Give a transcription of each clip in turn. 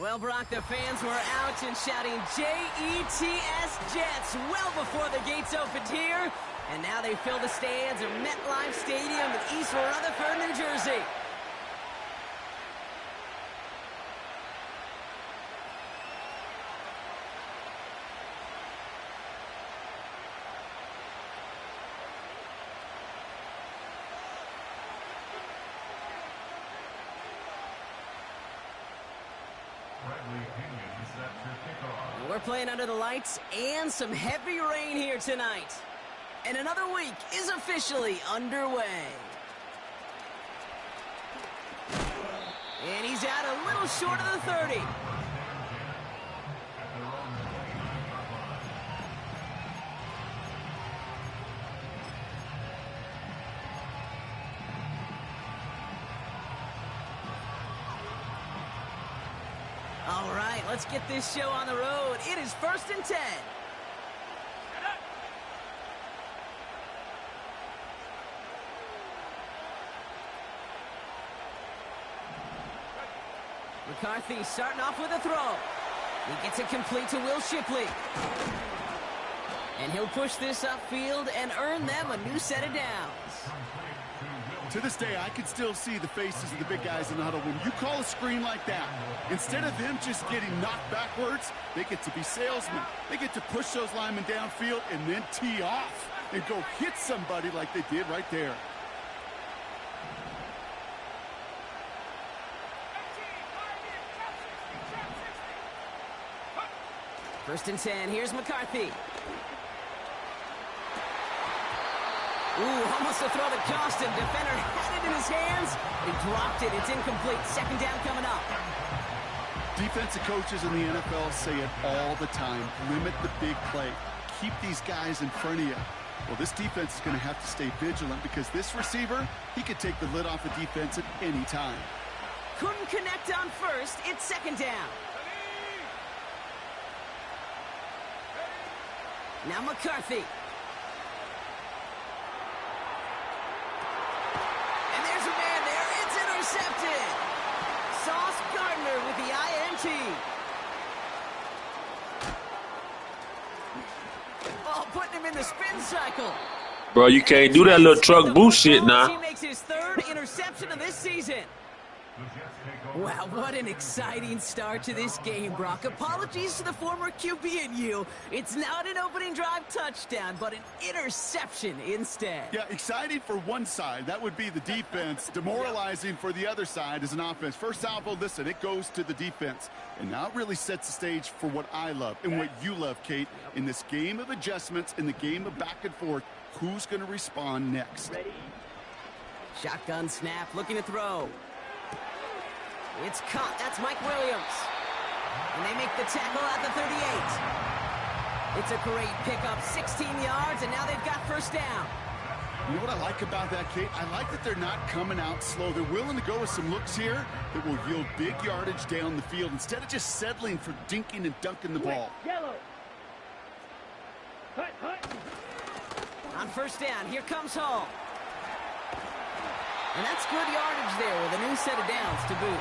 Well, Brock, the fans were out and shouting J-E-T-S Jets well before the gates opened here. And now they fill the stands of MetLife Stadium in East Rutherford, New Jersey. We're playing under the lights and some heavy rain here tonight. And another week is officially underway. And he's out a little short of the 30. All right, let's get this show on the road. It is 1st and 10. McCarthy starting off with a throw. He gets it complete to Will Shipley. And he'll push this upfield and earn them a new set of downs. To this day, I can still see the faces of the big guys in the huddle. When you call a screen like that, instead of them just getting knocked backwards, they get to be salesmen. They get to push those linemen downfield and then tee off and go hit somebody like they did right there. 1st and 10. Here's McCarthy. Ooh, almost a throw that cost him. Defender had it in his hands, but he dropped it. It's incomplete. 2nd down coming up. Defensive coaches in the NFL say it all the time. Limit the big play. Keep these guys in front of you. Well, this defense is going to have to stay vigilant because this receiver, he could take the lid off the defense at any time. Couldn't connect on 1st. It's 2nd down. Now McCarthy. And there's a man there. It's intercepted. Sauce Gardner with the INT. Oh, putting him in the spin cycle. Bro, you can't do that little truck boost shit now. He makes his 3rd interception of this season. Wow, what an exciting start to this game, Brock. Apologies to the former QB and you. It's not an opening drive touchdown, but an interception instead. Yeah, exciting for one side. That would be the defense. Demoralizing for the other side as an offense. First salvo, listen, it goes to the defense. And now it really sets the stage for what I love and what you love, Kate. In this game of adjustments, in the game of back and forth, who's going to respond next? Ready? Shotgun snap, looking to throw. It's caught. That's Mike Williams. And they make the tackle at the 38. It's a great pickup, 16 yards, and now they've got 1st down. You know what I like about that, Kate? I like that they're not coming out slow. They're willing to go with some looks here that will yield big yardage down the field instead of just settling for dinking and dunking the ball. Yellow. On 1st down, here comes Hall. And that's good yardage there with a new set of downs to boot.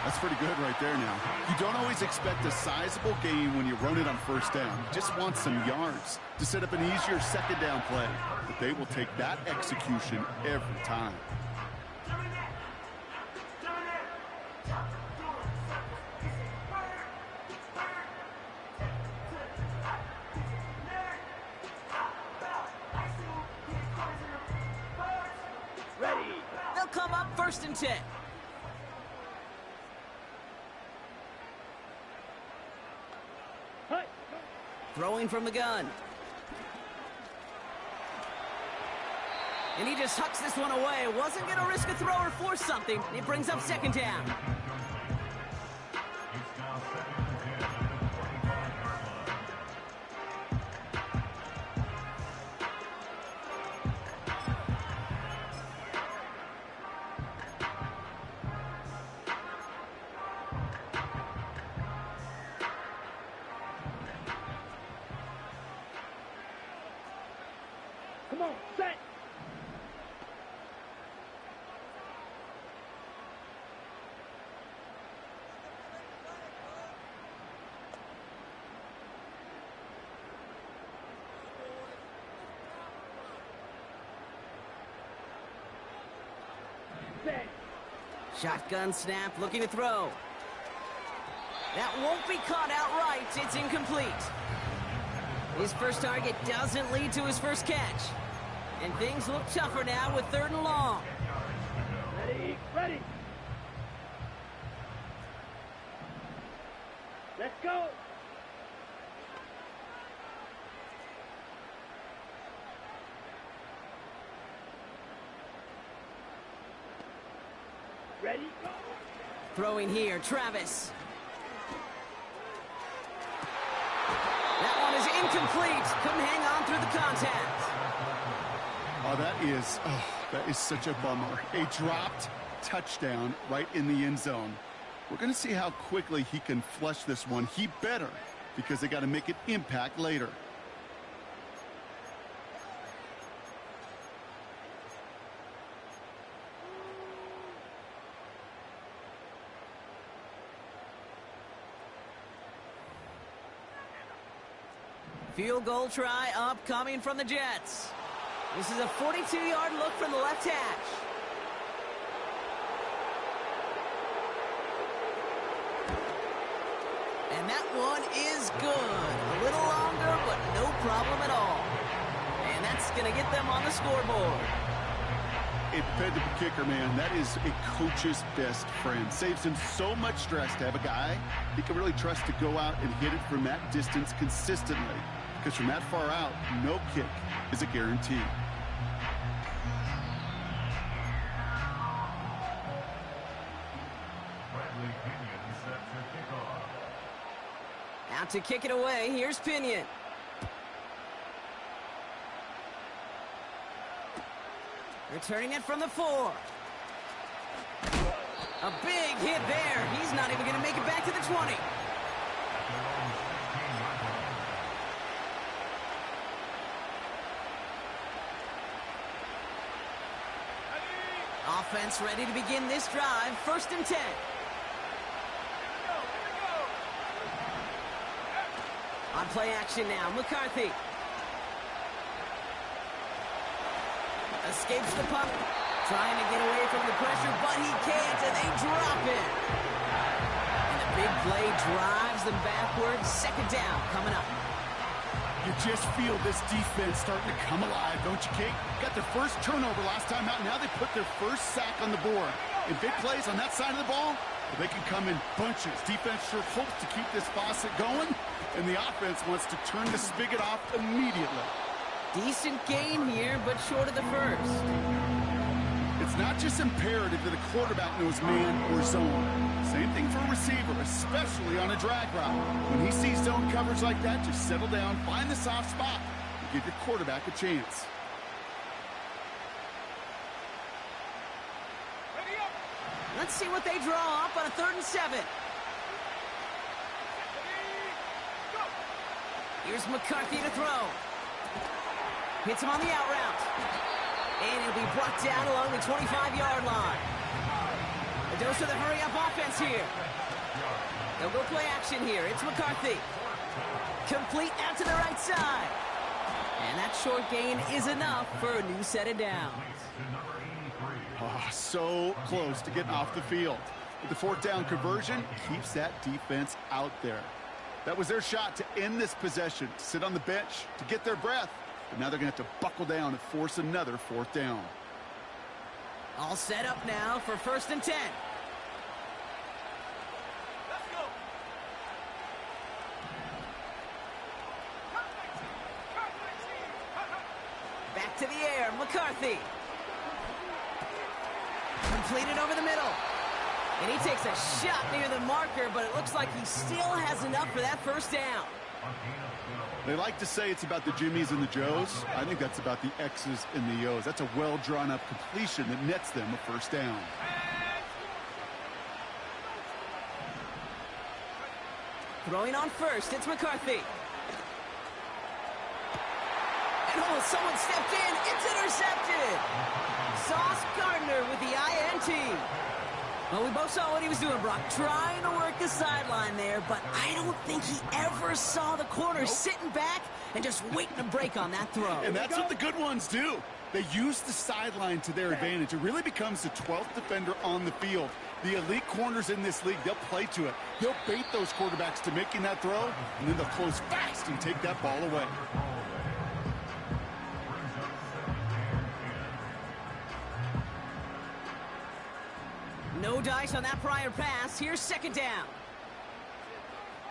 That's pretty good right there now. You don't always expect a sizable gain when you run it on 1st down. You just want some yards to set up an easier 2nd down play. But they will take that execution every time. They'll come up 1st and 10. Throwing from the gun. And he just hucks this one away. Wasn't going to risk a throw or force something. It brings up 2nd down. Come on, set. Shotgun snap, looking to throw. That won't be caught outright. It's incomplete. His first target doesn't lead to his first catch. And things look tougher now with 3rd and long. Ready. Let's go. Ready, go. Throwing here, Travis. That one is incomplete. Couldn't hang on through the contact. That is such a bummer. A dropped touchdown right in the end zone. We're going to see how quickly he can flush this one. He better, because they got to make an impact later. Field goal try upcoming from the Jets. This is a 42-yard look from the left hash. And that one is good. A little longer, but no problem at all. And that's going to get them on the scoreboard. A dependable kicker, man. That is a coach's best friend. Saves him so much stress to have a guy he can really trust to go out and hit it from that distance consistently. Because from that far out, no kick is a guarantee. Out to kick it away, here's Pinion. Returning it from the 4. A big hit there. He's not even going to make it back to the 20. Offense ready to begin this drive. 1st and 10. On play action now, McCarthy. Escapes the punt. Trying to get away from the pressure, but he can't, and they drop it. And the big play drives them backwards. 2nd down coming up. You just feel this defense starting to come alive, don't you, Kate? Got their first turnover last time out. Now they put their first sack on the board. And big plays on that side of the ball, well, they can come in bunches. Defense sure hopes to keep this faucet going, and the offense wants to turn the spigot off immediately. Decent gain here, but short of the first. It's not just imperative that a quarterback knows man or zone. Same thing for a receiver, especially on a drag route. When he sees zone coverage like that, just settle down, find the soft spot, and give your quarterback a chance. Let's see what they draw up on a 3rd and 7. Here's McCarthy to throw. Hits him on the out route. And he'll be brought down along the 25-yard line. A dose of the hurry-up offense here. They'll go play action here. It's McCarthy. Complete out to the right side. And that short gain is enough for a new set of downs. Oh, so close to getting off the field. But the 4th down conversion keeps that defense out there. That was their shot to end this possession, to sit on the bench, to get their breath. But now they're going to have to buckle down and force another 4th down. All set up now for 1st and 10. Let's go. Back to the air, McCarthy. Completed over the middle. And he takes a shot near the marker, but it looks like he still has enough for that 1st down. They like to say it's about the Jimmies and the Joes. I think that's about the X's and the O's. That's a well-drawn-up completion that nets them a 1st down. Throwing on 1st, it's McCarthy. And someone stepped in. It's intercepted. Sauce Gardner with the INT. Well, we both saw what he was doing, Brock, trying to work the sideline there, but I don't think he ever saw the corner sitting back and just waiting to break on that throw. And that's what the good ones do. They use the sideline to their advantage. It really becomes the 12th defender on the field. The elite corners in this league, they'll play to it. They'll bait those quarterbacks to making that throw, and then they'll close fast and take that ball away. No dice on that prior pass. Here's second down.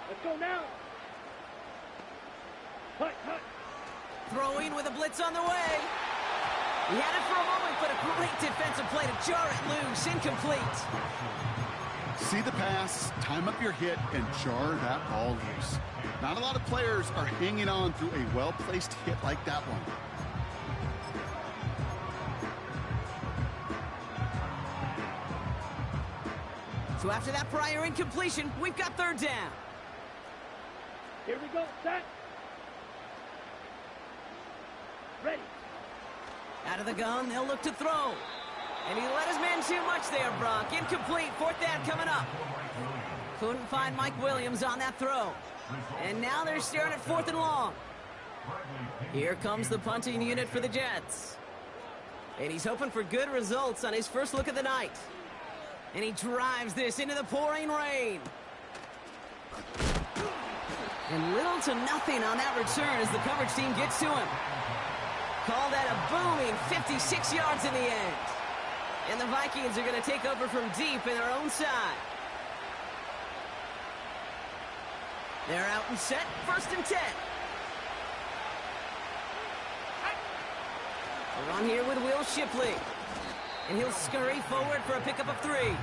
Let's go now. Hut, hut. Throwing with a blitz on the way. He had it for a moment, but a great defensive play to jar it loose. Incomplete. See the pass, time up your hit, and jar that ball loose. Not a lot of players are hanging on through a well-placed hit like that one. So after that prior incompletion, we've got third down. Here we go. Set. Ready. Out of the gun, they'll look to throw. And he let his man too much there, Brock. Incomplete. Fourth down coming up. Couldn't find Mike Williams on that throw. And now they're staring at fourth and long. Here comes the punting unit for the Jets. And he's hoping for good results on his first look of the night. And he drives this into the pouring rain. And little to nothing on that return as the coverage team gets to him. Call that a booming 56 yards in the end. And the Vikings are going to take over from deep in their own side. They're out and set, first and 10. We're on here with Will Shipley. And he'll scurry forward for a pickup of 3.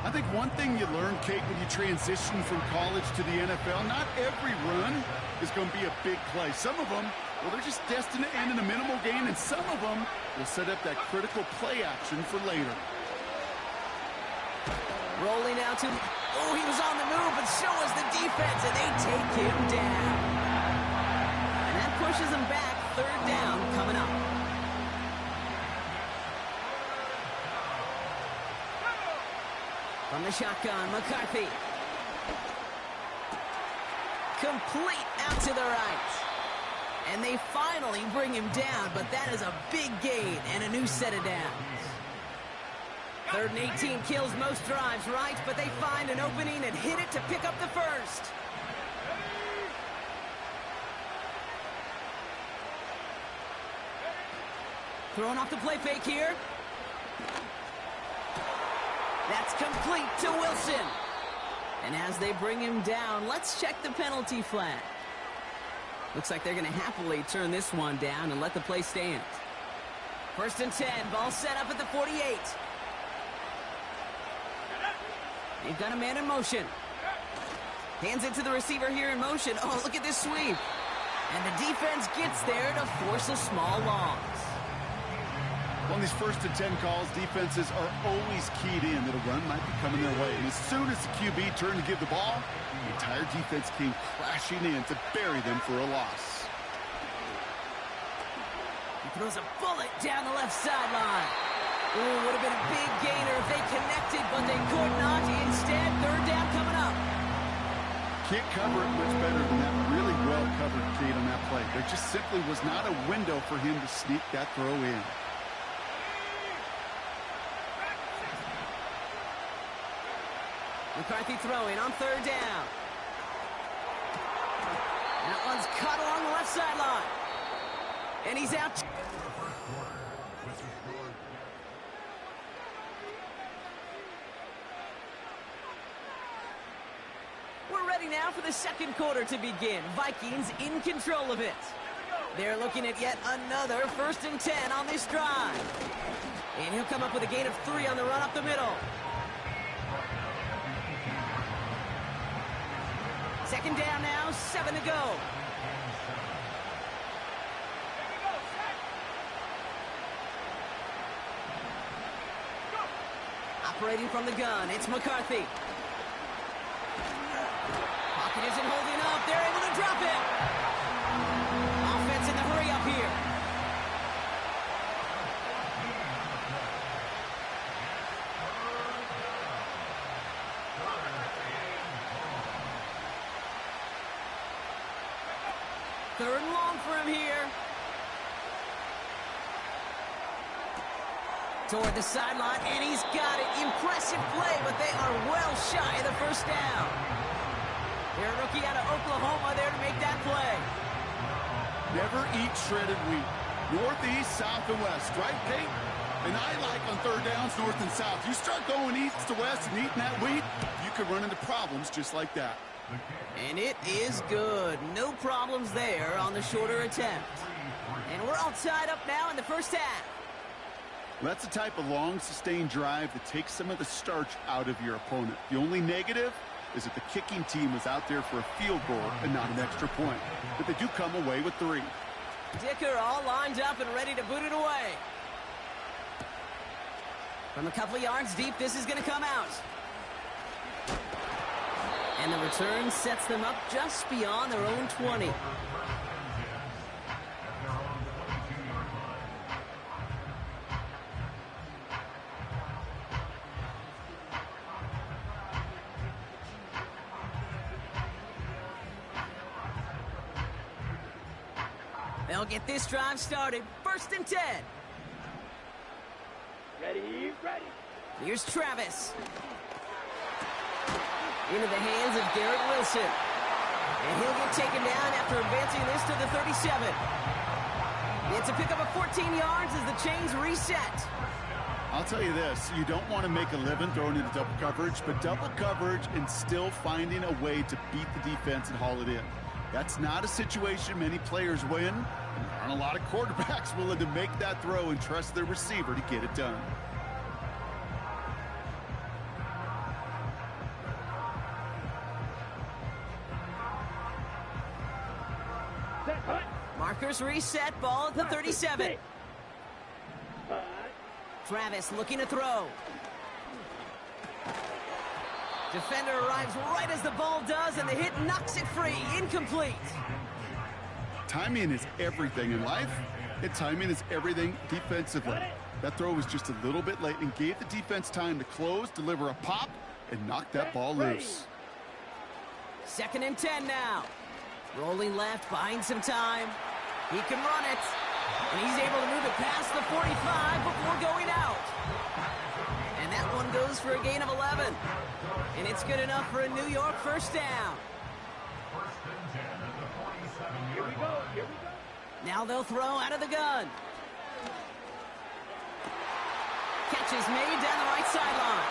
I think one thing you learn, Kate, when you transition from college to the NFL, not every run is going to be a big play. Some of them, well, they're just destined to end in a minimal gain, and some of them will set up that critical play action for later. Rolling out to... Oh, he was on the move, but so was the defense, and they take him down. And that pushes him back. Third down coming up. From the shotgun, McCarthy. Complete out to the right. And they finally bring him down, but that is a big gain and a new set of downs. Third and 18 kills most drives, right? But they find an opening and hit it to pick up the first. Throwing off the play fake here. That's complete to Wilson. And as they bring him down, let's check the penalty flag. Looks like they're going to happily turn this one down and let the play stand. First and 10, ball set up at the 48. They've got a man in motion. Hands it to the receiver here in motion. Oh, look at this sweep. And the defense gets there to force a small loss. On these first and 10 calls, defenses are always keyed in that a run might be coming their way. And as soon as the QB turned to give the ball, the entire defense came crashing in to bury them for a loss. He throws a bullet down the left sideline. Ooh, would have been a big gainer if they connected, but they could not. Instead, third down coming up. Can't cover it much better than that really well-covered kid on that play. There just simply was not a window for him to sneak that throw in. McCarthy throwing on third down. That one's cut along the left sideline. And he's out. We're ready now for the second quarter to begin. Vikings in control of it. They're looking at yet another first and 10 on this drive. And he'll come up with a gain of 3 on the run up the middle. Second down now, 7 to go. Operating from the gun, it's McCarthy. Pocket isn't holding up. They're able to drop it. Offense in the hurry up here. Third and long for him here. Toward the sideline, and he's got it. Impressive play, but they are well shy of the first down. They're a rookie out of Oklahoma there to make that play. Never eat shredded wheat. Northeast, south, and west, right, Kate? And I like on third downs, north and south. You start going east to west and eating that wheat, you could run into problems just like that. And it is good. No problems there on the shorter attempt. And we're all tied up now in the first half. That's the type of long, sustained drive that takes some of the starch out of your opponent. The only negative is that the kicking team is out there for a field goal and not an extra point. But they do come away with 3. Dicker all lined up and ready to boot it away. From a couple of yards deep, this is going to come out. And the return sets them up just beyond their own 20. They'll get this drive started. 1st and 10. Ready, ready. Here's Travis. Into the hands of Garrett Wilson. And he'll get taken down after advancing this to the 37. It's a pickup of 14 yards as the chains reset. I'll tell you this, you don't want to make a living throwing into double coverage, but double coverage and still finding a way to beat the defense and haul it in. That's not a situation many players win, and there aren't a lot of quarterbacks willing to make that throw and trust their receiver to get it done. Set, hut. Markers reset, ball at the 37. Hut. Travis looking to throw. Defender arrives right as the ball does, and the hit knocks it free. Incomplete. Timing is everything in life, and timing is everything defensively. That throw was just a little bit late and gave the defense time to close, deliver a pop, and knock that ball loose. 2nd and 10 now. Rolling left, buying some time. He can run it. And he's able to move it past the 45 before going out. And that one goes for a gain of 11. And it's good enough for a New York first down. Here we go, here we go. Now they'll throw out of the gun. Catch is made down the right sideline.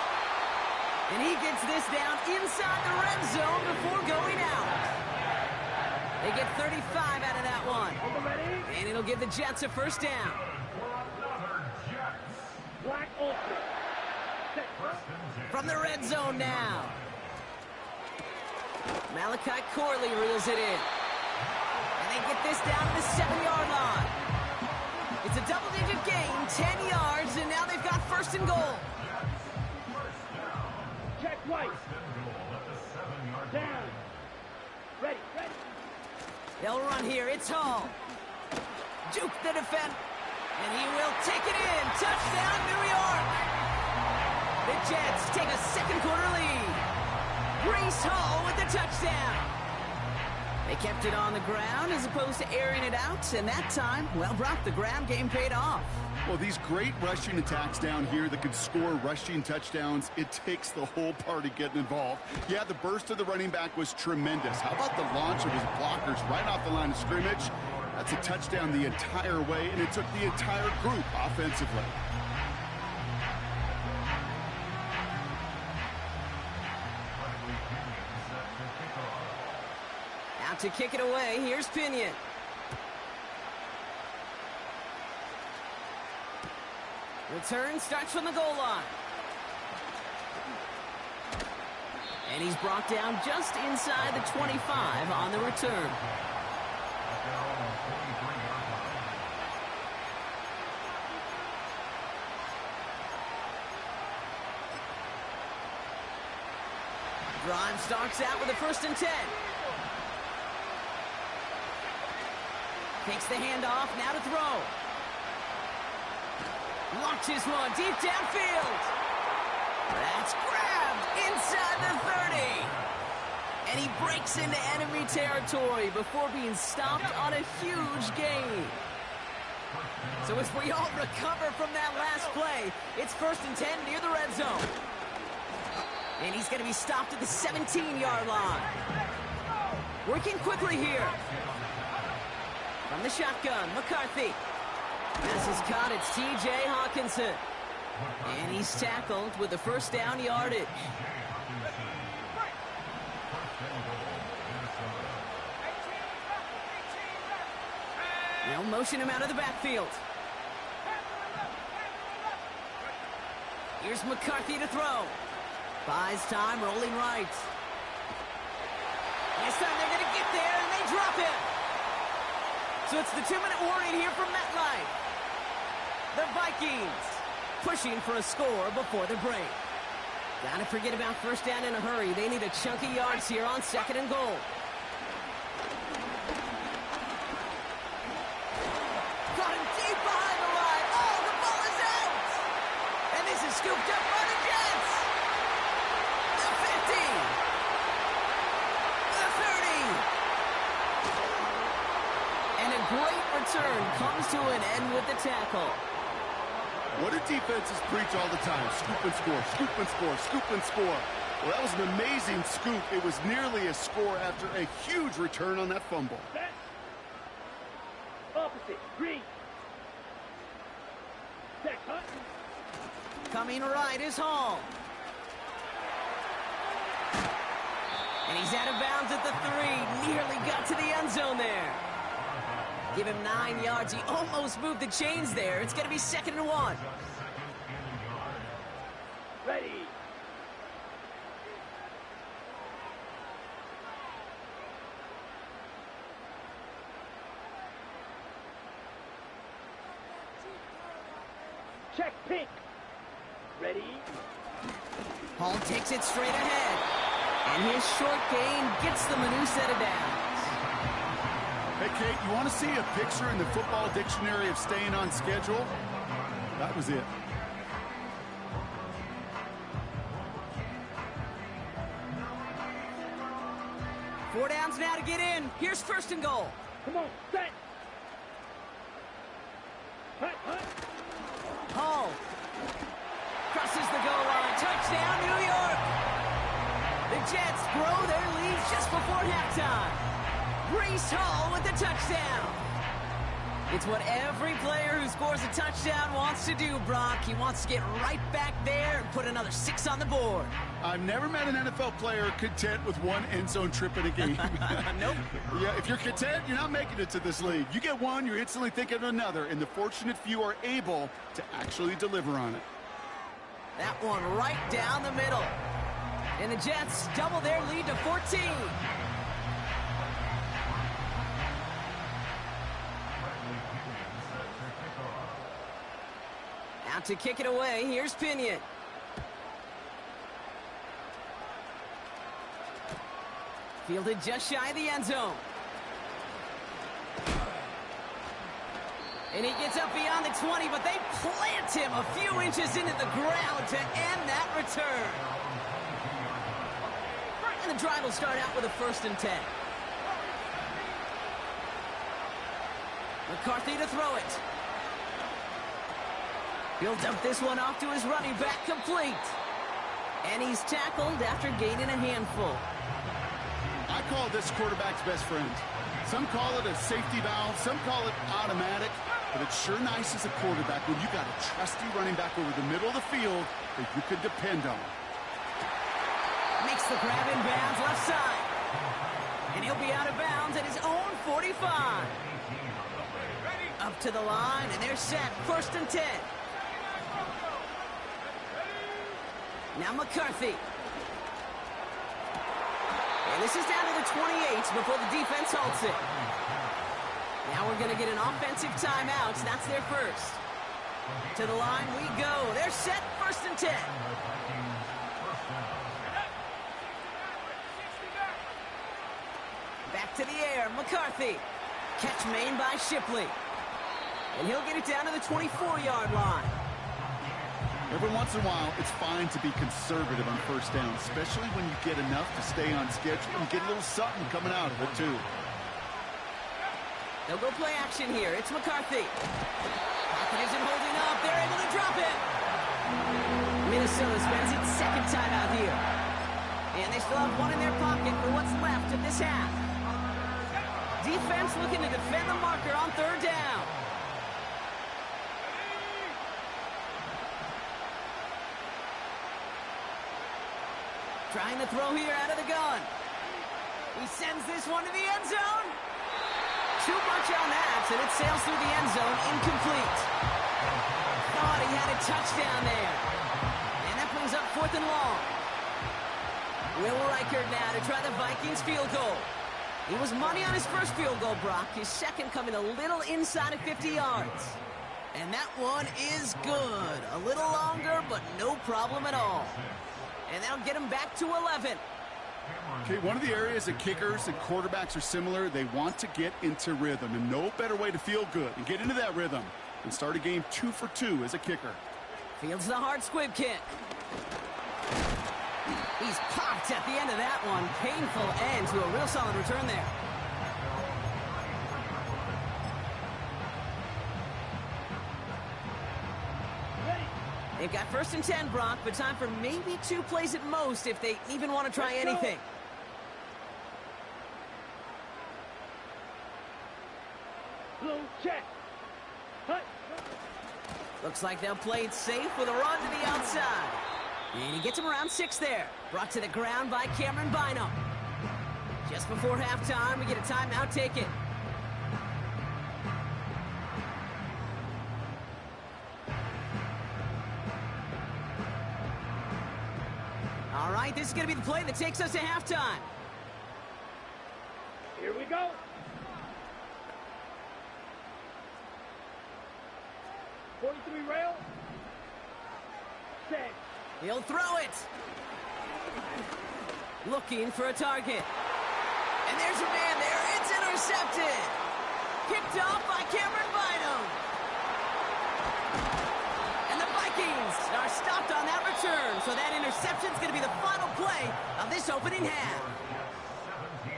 And he gets this down inside the red zone before going out. They get 35 out of that one. And it'll give the Jets a first down. Black Ultra. Set. From the red zone now. Malachi Corley reels it in. And they get this down to the 7-yard line. It's a double-digit gain, 10 yards, and now they've got 1st and goal. Check right. Down. Ready, ready. They'll run here. It's Hall. Juke the defense. And he will take it in. Touchdown, New York. The Jets take a 2nd quarter lead. Breece Hall with the touchdown. They kept it on the ground as opposed to airing it out. And that time, well, Brock, the ground game paid off. Well, these great rushing attacks down here that can score rushing touchdowns, it takes the whole party getting involved. Yeah, the burst of the running back was tremendous. How about the launch of his blockers right off the line of scrimmage? That's a touchdown the entire way, and it took the entire group offensively. Out to kick it away, here's Pinion. Return starts from the goal line. And he's brought down just inside the 25 on the return. Drive starts out with a 1st and 10. Takes the handoff, now to throw. Launches one deep downfield. That's grabbed inside the 30. And he breaks into enemy territory before being stopped on a huge gain. So as we all recover from that last play, it's 1st and 10 near the red zone. And he's going to be stopped at the 17-yard line. Working quickly here. From the shotgun, McCarthy. This is caught, it's T.J. Hawkinson. And he's tackled with the first down yardage. They'll motion him out of the backfield. Here's McCarthy to throw. Buys time, rolling right. This time they're going to get there, and they drop it. So it's the 2-minute warning here from MetLife. The Vikings pushing for a score before the break. Gotta forget about first down in a hurry. They need a chunky yards here on 2nd and goal. Got him deep behind the line. Oh, the ball is out. And this is scooped up by the Jets. The 50. The 30. And a great return comes to an end with the tackle. What do defenses preach all the time? Scoop and score, scoop and score, scoop and score. Well, that was an amazing scoop. It was nearly a score after a huge return on that fumble. Set. Opposite. Green. Set. Cut. Coming right is Hall. And he's out of bounds at the 3. Nearly got to the end zone there. Give him 9 yards. He almost moved the chains there. It's going to be 2nd and 1. Ready. Check pink. Ready. Hall takes it straight ahead. And his short gain gets them a new set of downs. Hey, Kate, you want to see a picture in the football dictionary of staying on schedule? That was it. Four downs now to get in. Here's 1st and goal. Come on. Set. Cut. Cut. Hall crosses the goal line. Touchdown, New York. The Jets grow their lead just before halftime. Breece Hall with the touchdown. It's what every player who scores a touchdown wants to do, Brock. He wants to get right back there and put another 6 on the board. I've never met an NFL player content with one end zone trip in a game. Nope. Yeah, if you're content, you're not making it to this league. You get one, you're instantly thinking of another, and the fortunate few are able to actually deliver on it. That one right down the middle. And the Jets double their lead to 14. Out to kick it away, here's Pinion. Fielded just shy of the end zone. And he gets up beyond the 20, but they plant him a few inches into the ground to end that return. And the drive will start out with a 1st and 10. McCarthy to throw it. He'll dump this one off to his running back, complete. And he's tackled after gaining a handful. I call this quarterback's best friend. Some call it a safety valve, some call it automatic, but it's sure nice as a quarterback when you got a trusty running back over the middle of the field that you could depend on. Makes the grab in bounds left side. And he'll be out of bounds at his own 45. Up to the line, and they're set. 1st and 10. Now McCarthy. And this is down to the 28 before the defense halts it. Now we're going to get an offensive timeout. That's their first. To the line we go. They're set. 1st and 10. Back to the air. McCarthy. Catch made by Shipley. And he'll get it down to the 24-yard line. Every once in a while, it's fine to be conservative on 1st down, especially when you get enough to stay on schedule and get a little something coming out of it, too. They'll go play action here. It's McCarthy. Pocket isn't holding up. They're able to drop it. Minnesota spends its second timeout here. And they still have one in their pocket for what's left of this half. Defense looking to defend the marker on third down. Trying to throw here out of the gun. He sends this one to the end zone. Too much on that, and it sails through the end zone, incomplete. Thought he had a touchdown there. And that brings up 4th and long. Will Reichert now to try the Vikings field goal. He was money on his first field goal, Brock. His second coming a little inside of 50 yards. And that one is good. A little longer, but no problem at all. And that'll get him back to 11. Okay, one of the areas that kickers and quarterbacks are similar, they want to get into rhythm. And no better way to feel good and get into that rhythm than start a game 2 for 2 as a kicker. Fields the hard squib kick. He's popped at the end of that one. Painful end to a real solid return there. They've got 1st and 10, Brock, but time for maybe 2 plays at most if they even want to try anything. Blue check. Hut. Looks like they'll play it safe with a run to the outside. And he gets him around 6 there. Brought to the ground by Cameron Bynum. Just before halftime, we get a timeout taken. All right, this is going to be the play that takes us to halftime. Here we go. .43 rail. Set. He'll throw it. Looking for a target. And there's a man there. It's intercepted. Picked off by Cameron Bynum. And the Vikings are stopped on that return. So that interception's going to be the final play of this opening half. 17,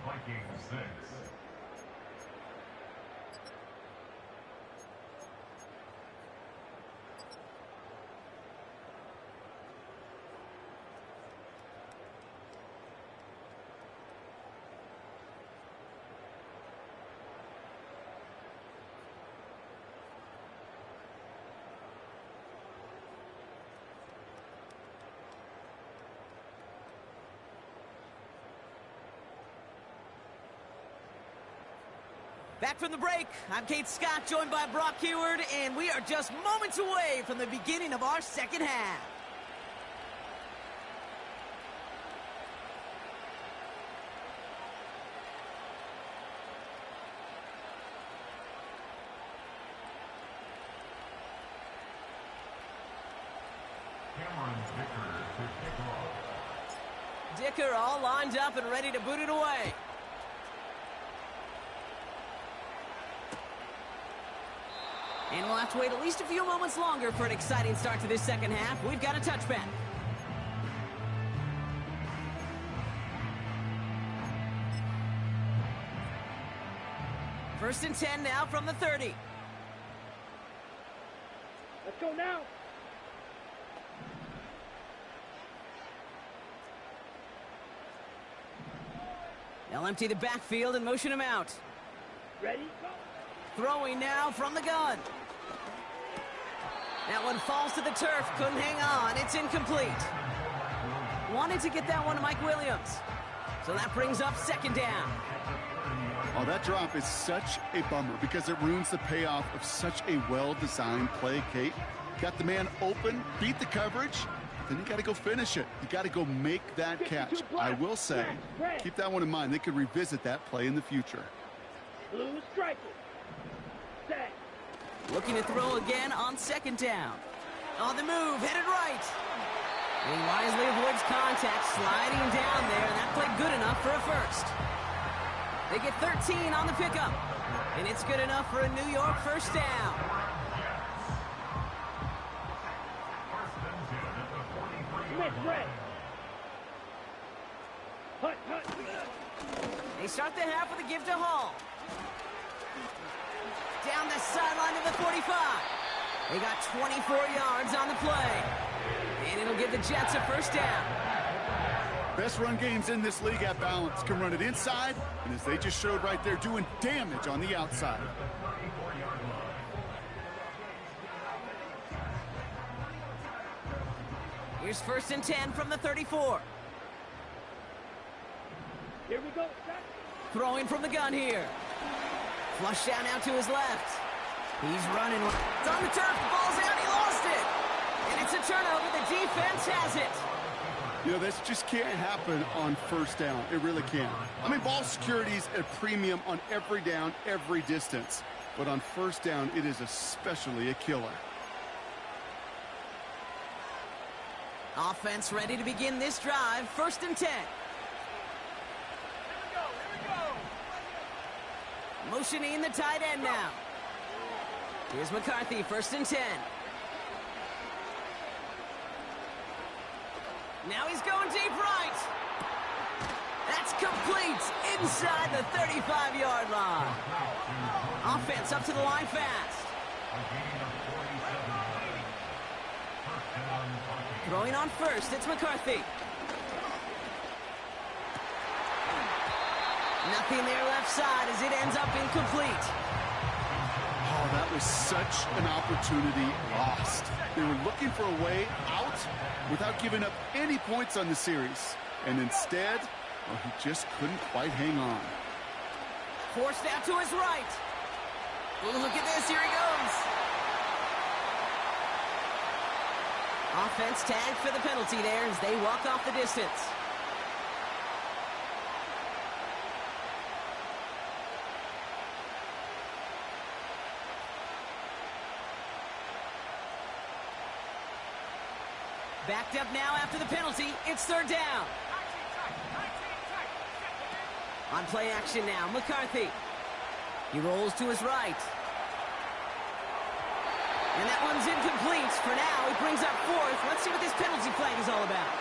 Vikings 6. Back from the break, I'm Kate Scott, joined by Brock Heward, and we are just moments away from the beginning of our second half. Cameron Dicker to kick off. Dicker all lined up and ready to boot it away. And we'll have to wait at least a few moments longer for an exciting start to this second half. We've got a touchback. First and 10 now from the 30. Let's go now. They'll empty the backfield and motion him out. Ready? Go. Throwing now from the gun. That one falls to the turf. Couldn't hang on. It's incomplete. Wanted to get that one to Mike Williams. So that brings up second down. Oh, that drop is such a bummer because it ruins the payoff of such a well-designed play, Kate. Got the man open, beat the coverage, then you got to go finish it. You got to go make that catch. I will say, keep that one in mind. They could revisit that play in the future. Blue striker. Set. Looking to throw again on second down. On the move, headed right. He wisely avoids contact, sliding down there, and that played good enough for a first. They get 13 on the pickup, and it's good enough for a New York first down. Smith red. Hut, hut. They start the half with a give to Hall. Down the sideline to the 45. They got 24 yards on the play. And it'll give the Jets a first down. Best run games in this league at balance. Can run it inside, and as they just showed right there, doing damage on the outside. Here's 1st and 10 from the 34. Here we go. Set. Throwing from the gun here. Flush down out to his left. He's running. It's on the turf. The ball's out. He lost it. And it's a turnover. The defense has it. You know, this just can't happen on first down. It really can't. I mean, ball security's at a premium on every down, every distance. But on first down, it is especially a killer. Offense ready to begin this drive. 1st and 10. Motioning the tight end now. Here's McCarthy, 1st and 10. Now he's going deep right. That's complete inside the 35-yard line. Offense up to the line fast. Throwing on 1st, it's McCarthy. Nothing there left side as it ends up incomplete. Oh, that was such an opportunity lost. They were looking for a way out without giving up any points on the series. And instead, well, he just couldn't quite hang on. Forced out to his right. Ooh, look at this, here he goes. Offense tagged for the penalty there as they walk off the distance. Backed up now after the penalty. It's 3rd down. On play action now, McCarthy. He rolls to his right. And that one's incomplete for now. He brings up 4th. Let's see what this penalty flag is all about.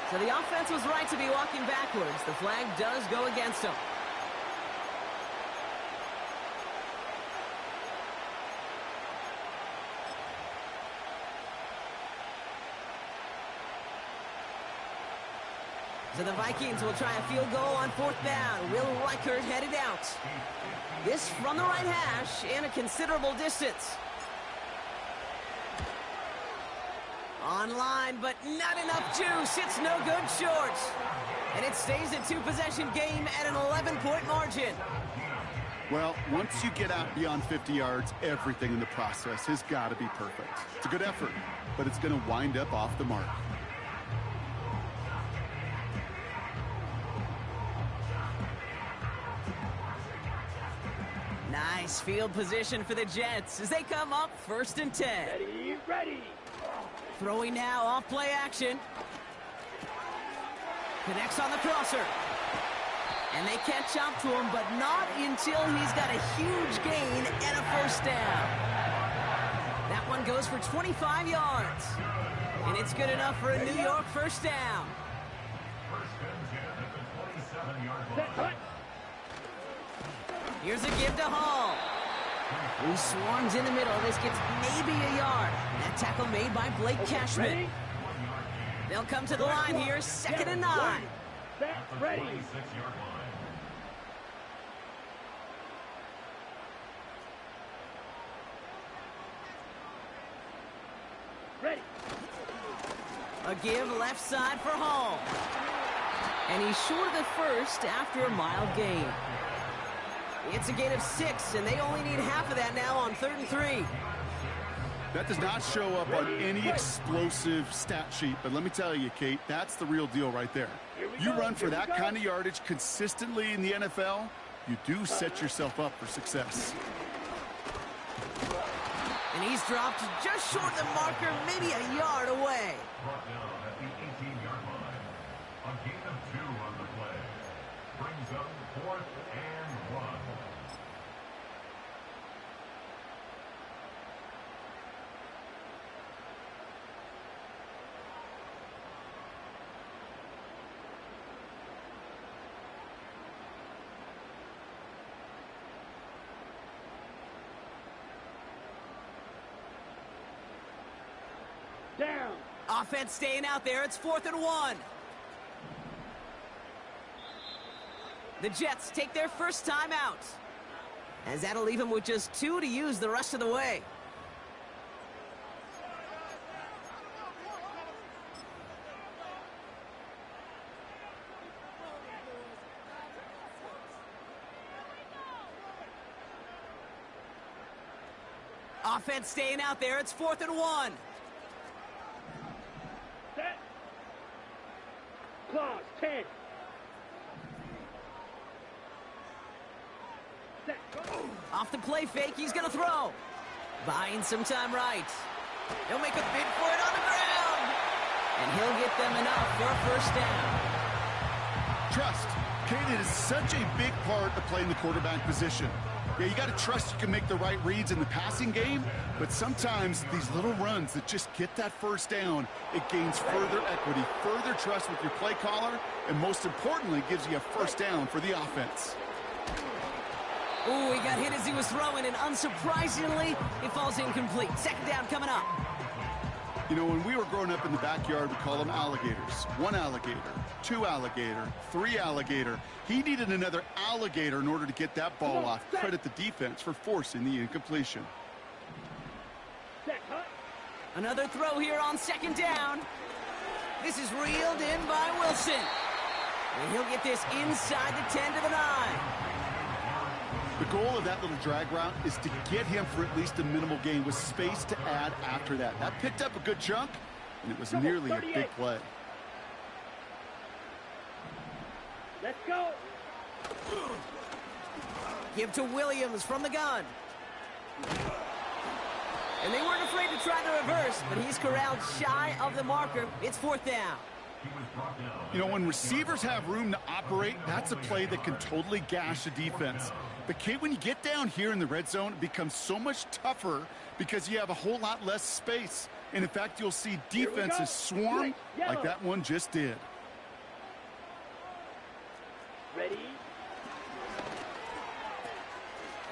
So the offense was right to be walking backwards. The flag does go against them. So the Vikings will try a field goal on 4th down. Will Reichert headed out. This from the right hash and a considerable distance. Online, but not enough juice. It's no good short. And it stays a 2-possession game at an 11-point margin. Well, once you get out beyond 50 yards, everything in the process has got to be perfect. It's a good effort, but it's going to wind up off the mark. Nice field position for the Jets as they come up 1st and 10. Ready, ready. Throwing now off play action. Connects on the crosser. And they catch up to him, but not until he's got a huge gain and a 1st down. That one goes for 25 yards. And it's good enough for a New York 1st down. Set, cut. Here's a give to Hall, who swarms in the middle. This gets maybe a yard. That tackle made by Blake Cashman. Ready? They'll come to the line here, 2nd and 9. Set, ready. Ready. A give left side for Hall. And he's short of the 1st after a mild gain. It's a gain of 6, and they only need half of that now on 3rd and 3. That does not show up on any explosive stat sheet, but let me tell you, Kate, that's the real deal right there. You run for that kind of yardage consistently in the NFL, you do set yourself up for success. And he's dropped just short of the marker, maybe a yard away. Brought down at the 18-yard line. A gain of 2 on the play. Brings up 4th and 1. Offense staying out there. It's 4th and 1. The Jets take their first time out, as that'll leave them with just 2 to use the rest of the way. Offense staying out there. It's 4th and 1. Set. Clause 10. Set. Go. Off the play fake, he's going to throw. Buying some time right. He'll make a bid for it on the ground. And he'll get them enough for a first down. Trust. Kate, it is such a big part of playing the quarterback position. Yeah, you got to trust you can make the right reads in the passing game, but sometimes these little runs that just get that first down, it gains further equity, further trust with your play caller, and most importantly, gives you a first down for the offense. Ooh, he got hit as he was throwing, and unsurprisingly, it falls incomplete. 2nd down coming up. You know, when we were growing up in the backyard, we call them alligators. 1 alligator, 2 alligator, 3 alligator. He needed another alligator in order to get that ball off. Credit the defense for forcing the incompletion. Set. Hut. Another throw here on 2nd down. This is reeled in by Wilson. And he'll get this inside the 10 to the 9. The goal of that little drag route is to get him for at least a minimal gain with space to add after that. That picked up a good chunk, and it was nearly a big play. Let's go. Give to Williams from the gun. And they weren't afraid to try the reverse, but he's corralled shy of the marker. It's 4th down. You know, when receivers have room to operate, that's a play that can totally gash a defense. But, Kate, when you get down here in the red zone, it becomes so much tougher because you have a whole lot less space. And, in fact, you'll see defenses swarm like that one just did. Ready.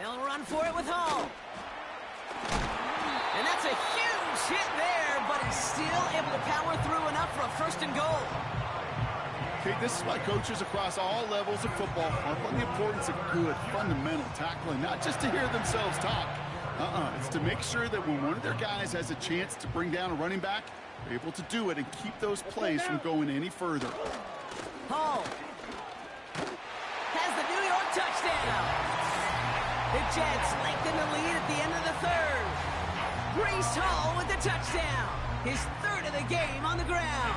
They'll run for it with Hall. And that's a huge hit there, but he's still able to power through enough for a 1st and goal. Okay, this is why coaches across all levels of football harp on the importance of good, fundamental tackling, not just to hear themselves talk. It's to make sure that when one of their guys has a chance to bring down a running back, they're able to do it and keep those plays from going any further. Hall has the New York touchdown. The Jets lengthen the lead at the end of the 3rd. Breece Hall with the touchdown. His 3rd of the game on the ground.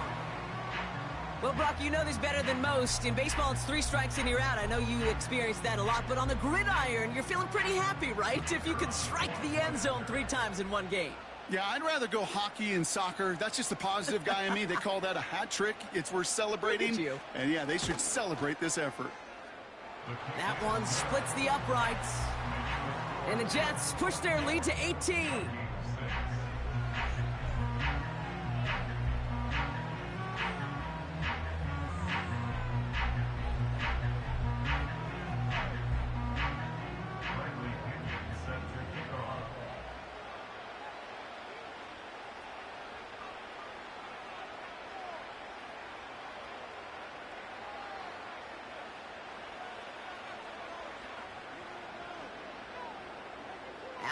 Well, Brock, you know this better than most. In baseball, it's 3 strikes and you're out. I know you experienced that a lot, but on the gridiron, you're feeling pretty happy, right? If you could strike the end zone 3 times in one game. Yeah, I'd rather go hockey and soccer. That's just the positive guy in me. They call that a hat trick. It's worth celebrating. And, yeah, they should celebrate this effort. That one splits the uprights. And the Jets push their lead to 18.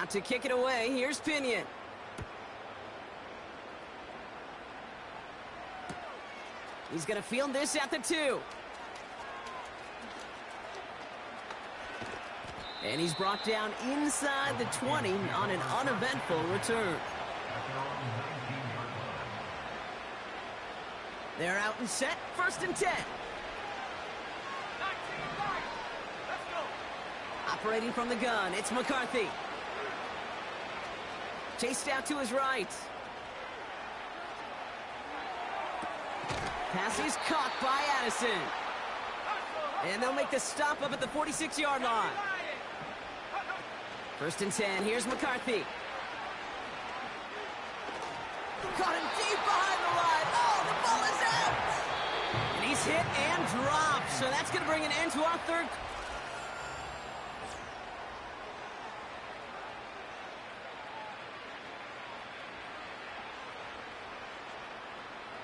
Out to kick it away, here's Pinion. He's going to field this at the 2. And he's brought down inside the 20 on an uneventful return. They're out and set, 1st and 10. Operating from the gun, it's McCarthy. Chased out to his right. Pass is caught by Addison. And they'll make the stop up at the 46-yard line. 1st and 10, here's McCarthy. Caught him deep behind the line. Oh, the ball is out! And he's hit and dropped, so that's going to bring an end to our 3rd.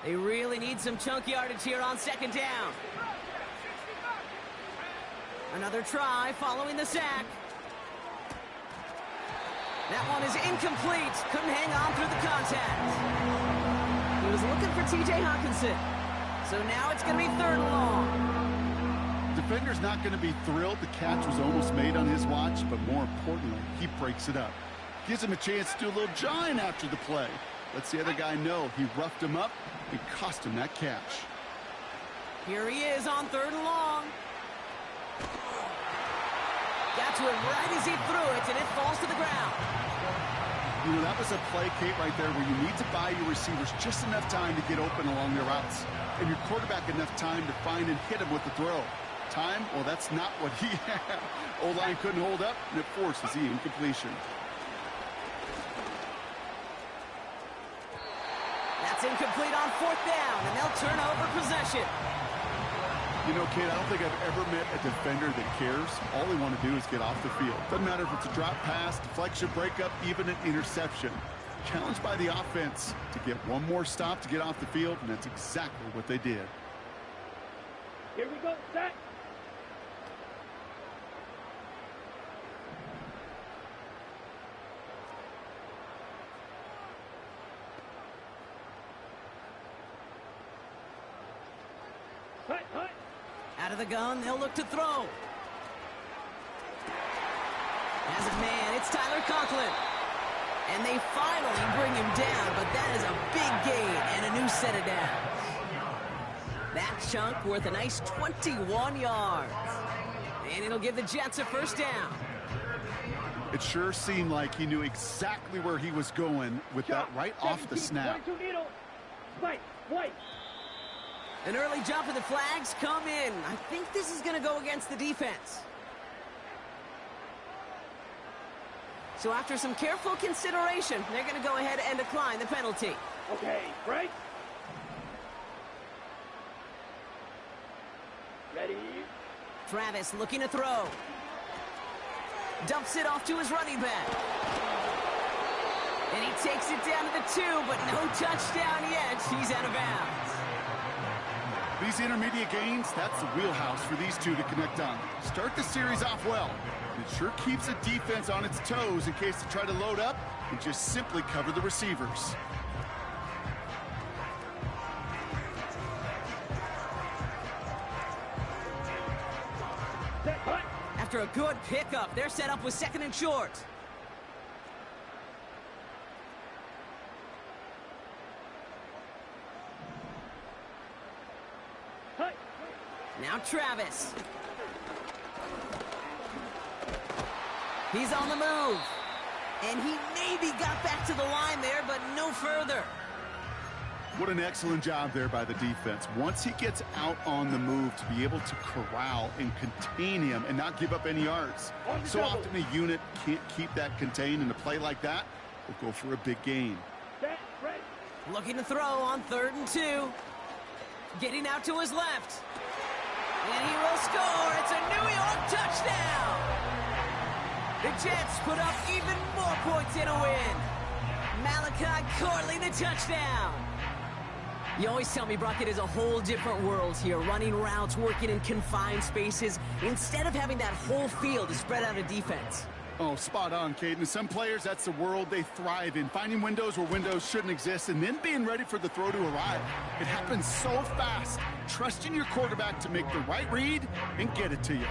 They really need some chunk yardage here on second down. Another try following the sack. That one is incomplete. Couldn't hang on through the contact. He was looking for T.J. Hawkinson. So now it's going to be 3rd and long. Defender's not going to be thrilled the catch was almost made on his watch, but more importantly, he breaks it up. Gives him a chance to do a little jawing after the play. Lets the other guy know he roughed him up and cost him that catch. Here he is on 3rd and long. Got to it right as he threw it, and it falls to the ground. You know, that was a play, Kate, right there where you need to buy your receivers just enough time to get open along their routes. And your quarterback enough time to find and hit him with the throw. Time? Well, that's not what he had. O-line couldn't hold up, and it forces the incompletion. That's incomplete on 4th down, and they'll turn over possession. You know, Kate, I don't think I've ever met a defender that cares. All they want to do is get off the field. Doesn't matter if it's a drop pass, deflection, breakup, even an interception. Challenged by the offense to get one more stop to get off the field, and that's exactly what they did. Here we go, set. Hut, hut. Out of the gun, they'll look to throw. As a man, it's Tyler Conklin. And they finally bring him down, but that is a big gain and a new set of downs. That chunk worth a nice 21 yards. And it'll give the Jets a 1st down. It sure seemed like he knew exactly where he was going with that right off the snap. 22 needle. Spike, white. An early jump of the flags come in. I think this is going to go against the defense. So after some careful consideration, they're going to go ahead and decline the penalty. Okay, break. Ready. Travis looking to throw. Dumps it off to his running back. And he takes it down to the 2, but no touchdown yet. He's out of bounds. These intermediate gains, that's the wheelhouse for these two to connect on. Start the series off well. It sure keeps the defense on its toes in case they try to load up and just simply cover the receivers. Set, hut. After a good pickup, they're set up with 2nd and short. Hut. Now Travis. He's on the move. And he maybe got back to the line there, but no further. What an excellent job there by the defense. Once he gets out on the move, to be able to corral and contain him and not give up any yards. So often a unit can't keep that contained, and a play like that will go for a big gain. Set, ready. Looking to throw on 3rd and 2. Getting out to his left. And he will score. It's a New York touchdown. The Jets put up even more points in a win. Malachi Corley the touchdown. You always tell me, Brock, it is a whole different world here, running routes, working in confined spaces, instead of having that whole field to spread out a defense. Oh, spot on, Caden. Some players, that's the world they thrive in. Finding windows where windows shouldn't exist and then being ready for the throw to arrive. It happens so fast. Trusting your quarterback to make the right read and get it to you.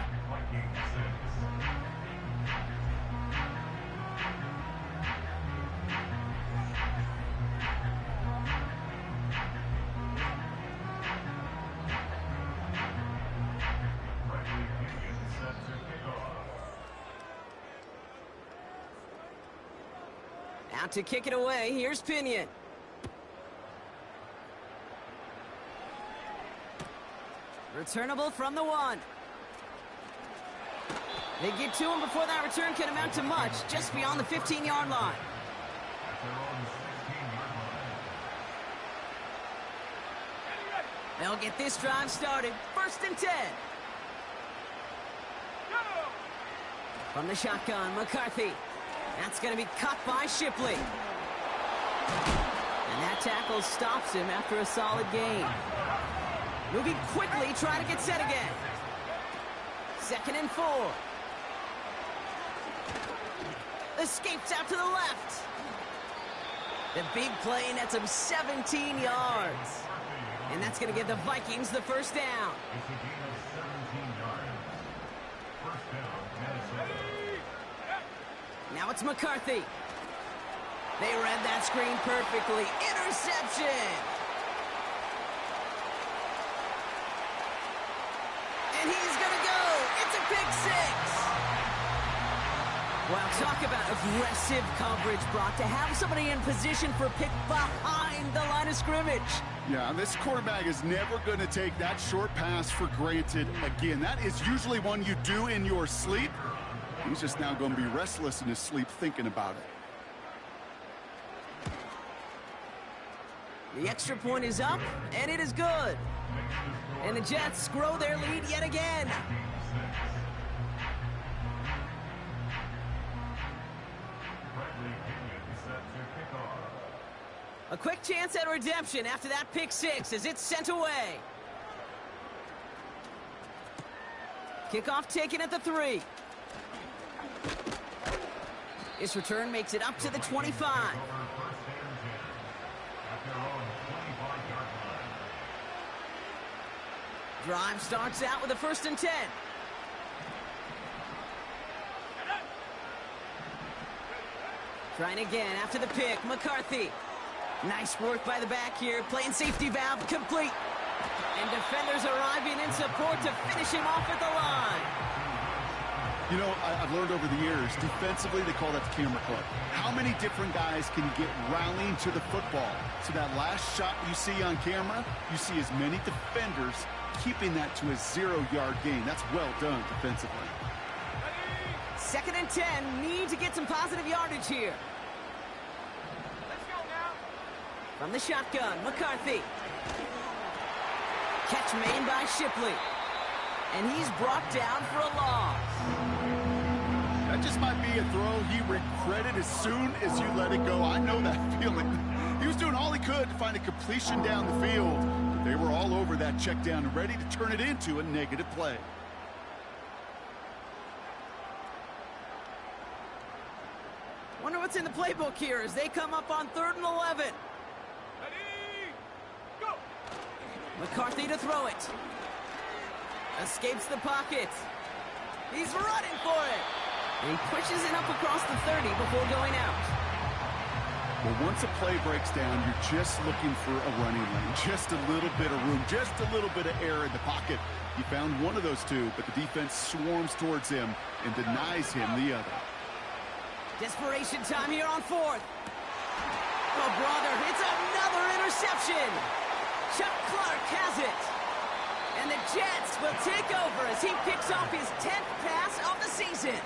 Out to kick it away, here's Pinion. Returnable from the 1. They get to him before that return can amount to much, just beyond the 15-yard line. They'll get this drive started. 1st and 10. From the shotgun, McCarthy. That's going to be cut by Shipley. And That tackle stops him after a solid gain. Moving quickly, trying to get set again. 2nd and 4. Escapes out to the left. The big play nets him 17 yards. And that's going to give the Vikings the first down. It's a gain of 17 yards. First down, Minnesota. Now it's McCarthy. They read that screen perfectly. Interception! And he's going to go. It's a pick 6. Well, talk about aggressive coverage, Brock, to have somebody in position for pick behind the line of scrimmage. Yeah, this quarterback is never going to take that short pass for granted again. That is usually one you do in your sleep. He's just now going to be restless in his sleep thinking about it. The extra point is up, and it is good. And the Jets grow their lead yet again. A quick chance at redemption after that pick 6 as it's sent away. Kickoff taken at the 3. This return makes it up to the 25. Drive starts out with a 1st and 10. Trying again after the pick, McCarthy. Nice work by the back here, playing safety valve complete. And defenders arriving in support to finish him off at the line. You know, I've learned over the years, defensively, they call that the camera club. How many different guys can you get rallying to the football? So that last shot you see on camera, you see as many defenders keeping that to a 0-yard gain. That's well done defensively. 2nd and 10, need to get some positive yardage here. From the shotgun, McCarthy. Catch made by Shipley. And he's brought down for a loss. That just might be a throw he regretted as soon as you let it go. I know that feeling. He was doing all he could to find a completion down the field. But they were all over that check down, ready to turn it into a negative play. Wonder what's in the playbook here as they come up on 3rd and 11. McCarthy to throw it. Escapes the pocket. He's running for it. And he pushes it up across the 30 before going out. Well, once a play breaks down, you're just looking for a running lane. Just a little bit of room, just a little bit of air in the pocket. He found one of those two, but the defense swarms towards him and denies him the other. Desperation time here on 4th. Oh, brother, it's another interception. Chuck Clark has it. And the Jets will take over as he picks off his 10th pass of the season.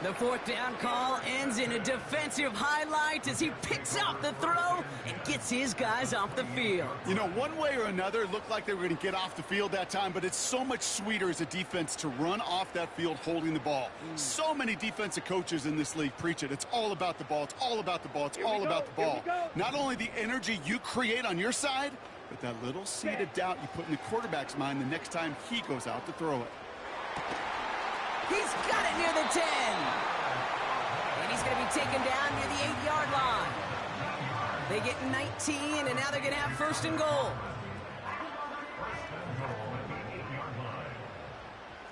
The 4th down call ends in a defensive highlight as he picks up the throw and gets his guys off the field. You know, one way or another, it looked like they were going to get off the field that time, but it's so much sweeter as a defense to run off that field holding the ball. So many defensive coaches in this league preach it. It's all about the ball. It's all about the ball. It's all about the ball. Not only the energy you create on your side, but that little seed of doubt you put in the quarterback's mind the next time he goes out to throw it. He's got it near the 10. And he's going to be taken down near the 8-yard line. They get 19, and now they're going to have 1st and goal.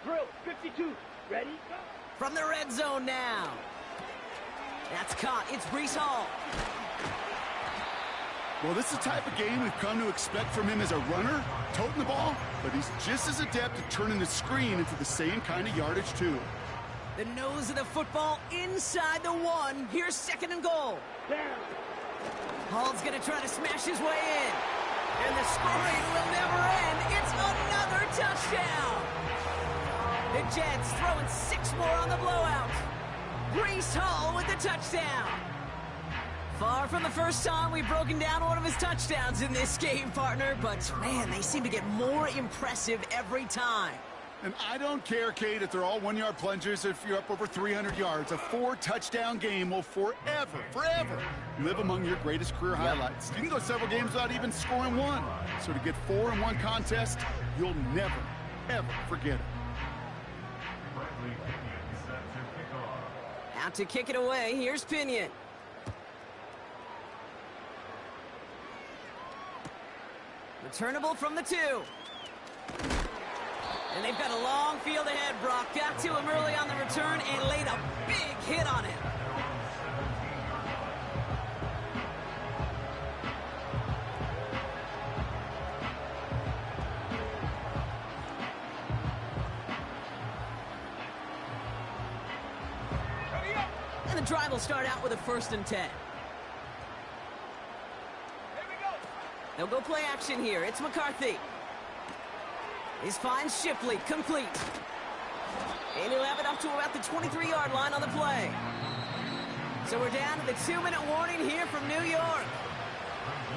Drill, 52. Ready? Go. From the red zone now. That's caught. It's Breece Hall. Well, this is the type of game we've come to expect from him as a runner, toting the ball, but he's just as adept at turning the screen into the same kind of yardage, too. The nose of the football inside the 1. Here's 2nd and goal. Down. Hall's going to try to smash his way in. And the scoring will never end. It's another touchdown. The Jets throwing 6 more on the blowout. Breece Hall with the touchdown. Far from the first time we've broken down one of his touchdowns in this game, partner, but man, they seem to get more impressive every time. And I don't care, Kate, if they're all 1-yard plungers, if you're up over 300 yards. A 4-touchdown game will forever live among your greatest career highlights. You can go several games without even scoring one. So to get 4 in one contest, you'll never, ever forget it. Bradley Pinion set to kick off. Out to kick it away. Here's Pinion. Returnable from the 2. And they've got a long field ahead, Brock. Got to him early on the return and laid a big hit on him. And the drive will start out with a 1st and 10. They'll go play action here. It's McCarthy. He finds Shipley, complete. And he'll have it up to about the 23-yard line on the play. So we're down to the 2-minute warning here from New York.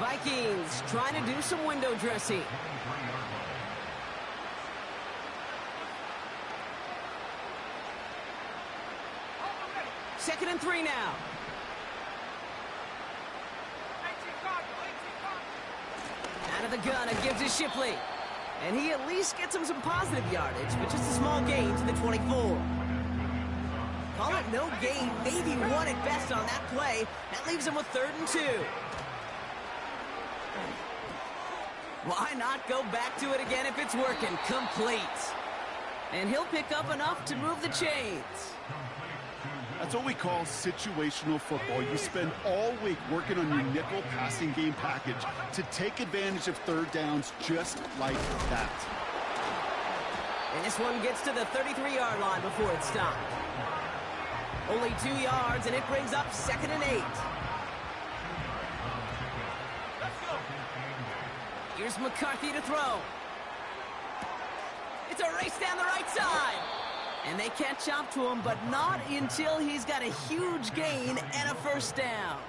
Vikings trying to do some window dressing. Second and 3 now. Out of the gun, it gives to Shipley. And he at least gets him some positive yardage, but just a small gain to the 24. Call it no gain, maybe 1 at best on that play. That leaves him with 3rd and 2. Why not go back to it again if it's working? Complete. And he'll pick up enough to move the chains. That's what we call situational football. You spend all week working on your nickel passing game package to take advantage of 3rd downs just like that. And this one gets to the 33-yard line before it's stopped. Only 2 yards, and it brings up 2nd and 8. Here's McCarthy to throw. It's a race down the right side. And they catch up to him, but not until he's got a huge gain and a 1st down.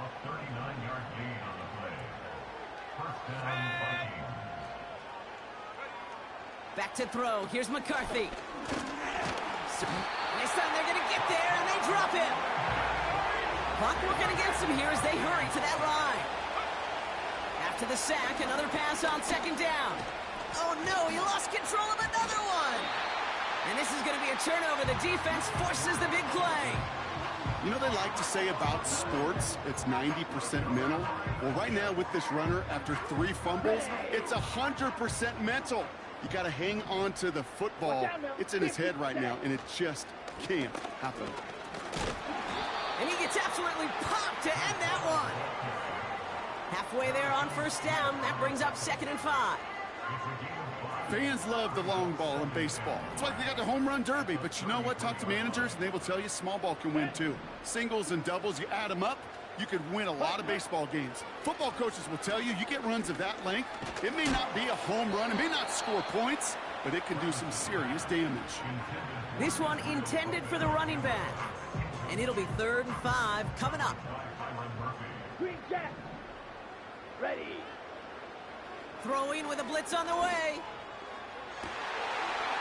A 39-yard gain on the play. 1st down, Vikings. Back to throw. Here's McCarthy. This time they're going to get there, and they drop him. Clock working against him here as they hurry to that line. After the sack, another pass on 2nd down. Oh, no, he lost control of another one. And this is going to be a turnover. The defense forces the big play. You know they like to say about sports, it's 90% mental. Well, right now with this runner, after 3 fumbles, it's 100% mental. You got to hang on to the football. It's in his head right now, and it just can't happen. And he gets absolutely popped to end that one. Halfway there on 1st down. That brings up 2nd and 5. Fans love the long ball in baseball. It's like they got the home run derby. But you know what? Talk to managers, and they will tell you small ball can win too. Singles and doubles, you add them up, you could win a lot of baseball games. Football coaches will tell you, you get runs of that length, it may not be a home run, it may not score points, but it can do some serious damage. This one intended for the running back. And it'll be 3rd and 5 coming up. Green Jack. Ready. Throwing with a blitz on the way.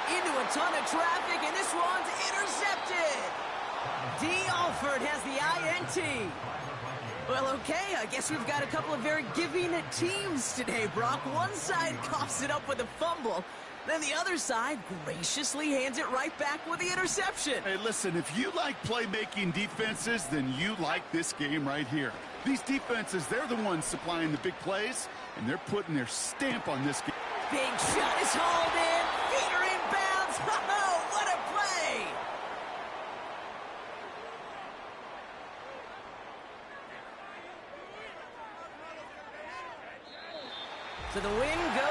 Into a ton of traffic, and this one's intercepted. D. Alford has the INT. Well, okay, I guess we've got a couple of very giving teams today, Brock. One side coughs it up with a fumble, then the other side graciously hands it right back with the interception. Hey, listen, if you like playmaking defenses, then you like this game right here. These defenses, they're the ones supplying the big plays, and they're putting their stamp on this game. Big shot is hauled in. Feet are in bounds. Oh, what a play! So the win goes.